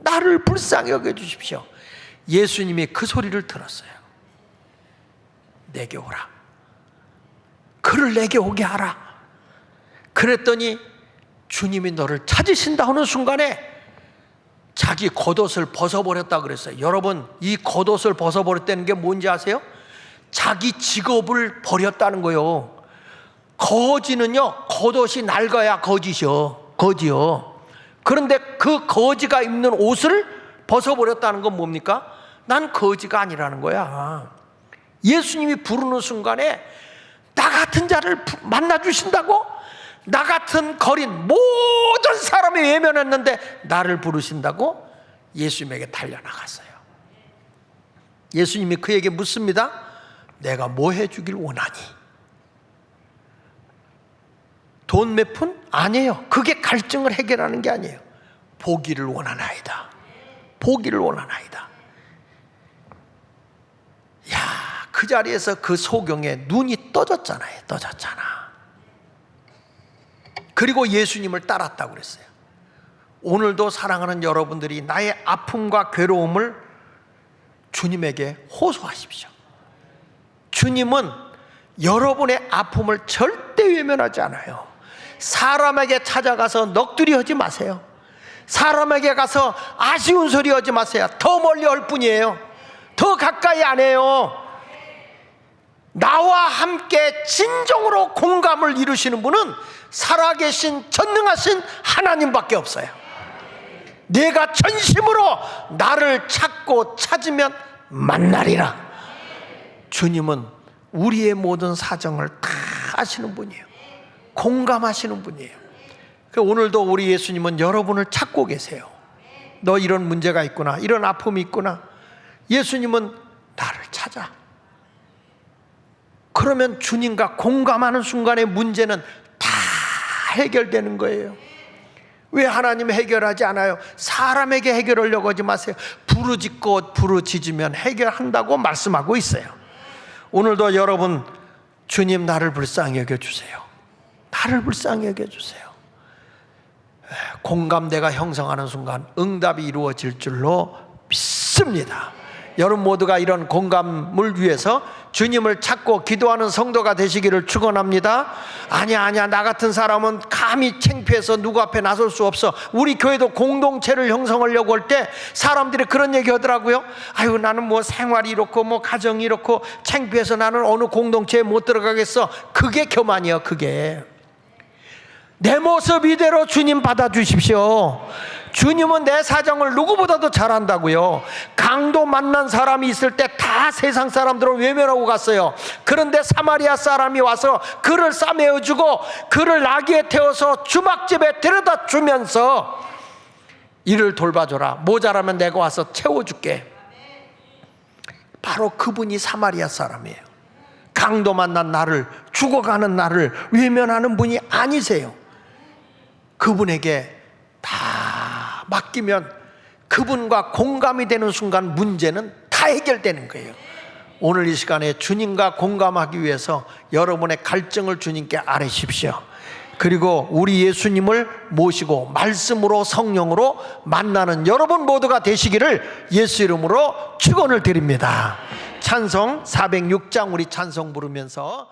나를 불쌍히 여겨주십시오. 예수님이 그 소리를 들었어요. 내게 오라. 그를 내게 오게 하라. 그랬더니 주님이 너를 찾으신다 하는 순간에 자기 겉옷을 벗어버렸다 그랬어요. 여러분, 이 겉옷을 벗어버렸다는 게 뭔지 아세요? 자기 직업을 버렸다는 거예요. 거지는요, 겉옷이 낡아야 거지요. 그런데 그 거지가 입는 옷을 벗어버렸다는 건 뭡니까? 난 거지가 아니라는 거야. 예수님이 부르는 순간에 나 같은 자를 만나주신다고? 나 같은 거린 모든 사람이 외면했는데 나를 부르신다고? 예수님에게 달려나갔어요. 예수님이 그에게 묻습니다. 내가 뭐 해주길 원하니? 돈 몇 푼? 아니에요. 그게 갈증을 해결하는 게 아니에요. 보기를 원하나이다. 보기를 원하나이다. 야, 그 자리에서 그 소경의 눈이 떠졌잖아요. 떠졌잖아. 그리고 예수님을 따랐다고 그랬어요. 오늘도 사랑하는 여러분들이 나의 아픔과 괴로움을 주님에게 호소하십시오. 주님은 여러분의 아픔을 절대 외면하지 않아요. 사람에게 찾아가서 넋두리 하지 마세요. 사람에게 가서 아쉬운 소리 하지 마세요. 더 멀리 할 뿐이에요. 더 가까이 안 해요. 나와 함께 진정으로 공감을 이루시는 분은 살아계신 전능하신 하나님밖에 없어요. 내가 전심으로 나를 찾고 찾으면 만나리라. 주님은 우리의 모든 사정을 다 아시는 분이에요. 공감하시는 분이에요. 오늘도 우리 예수님은 여러분을 찾고 계세요. 너 이런 문제가 있구나, 이런 아픔이 있구나. 예수님은 나를 찾아. 그러면 주님과 공감하는 순간의 문제는 다 해결되는 거예요. 왜 하나님 해결하지 않아요? 사람에게 해결하려고 하지 마세요. 부르짖고 부르짖으면 해결한다고 말씀하고 있어요. 오늘도 여러분, 주님 나를 불쌍히 여겨주세요. 나를 불쌍히 여겨주세요. 공감대가 형성하는 순간 응답이 이루어질 줄로 믿습니다. 여러분 모두가 이런 공감을 위해서 주님을 찾고 기도하는 성도가 되시기를 축원합니다. 아니야, 나 같은 사람은 감히 창피해서 누구 앞에 나설 수 없어. 우리 교회도 공동체를 형성하려고 할 때 사람들이 그런 얘기 하더라고요. 아유, 나는 뭐 생활이 이렇고 뭐 가정이 이렇고 창피해서 나는 어느 공동체에 못 들어가겠어. 그게 교만이요. 그게 내 모습 이대로 주님 받아주십시오. 주님은 내 사정을 누구보다도 잘 안다고요. 강도 만난 사람이 있을 때 다 세상 사람들은 외면하고 갔어요. 그런데 사마리아 사람이 와서 그를 싸매어주고 그를 나귀에 태워서 주막집에 데려다 주면서 이를 돌봐줘라. 모자라면 내가 와서 채워줄게. 바로 그분이 사마리아 사람이에요. 강도 만난 나를, 죽어가는 나를 외면하는 분이 아니세요. 그분에게 다 맡기면 그분과 공감이 되는 순간 문제는 다 해결되는 거예요. 오늘 이 시간에 주님과 공감하기 위해서 여러분의 갈증을 주님께 아뢰십시오. 그리고 우리 예수님을 모시고 말씀으로 성령으로 만나는 여러분 모두가 되시기를 예수 이름으로 축원을 드립니다. 찬송 406장 우리 찬송 부르면서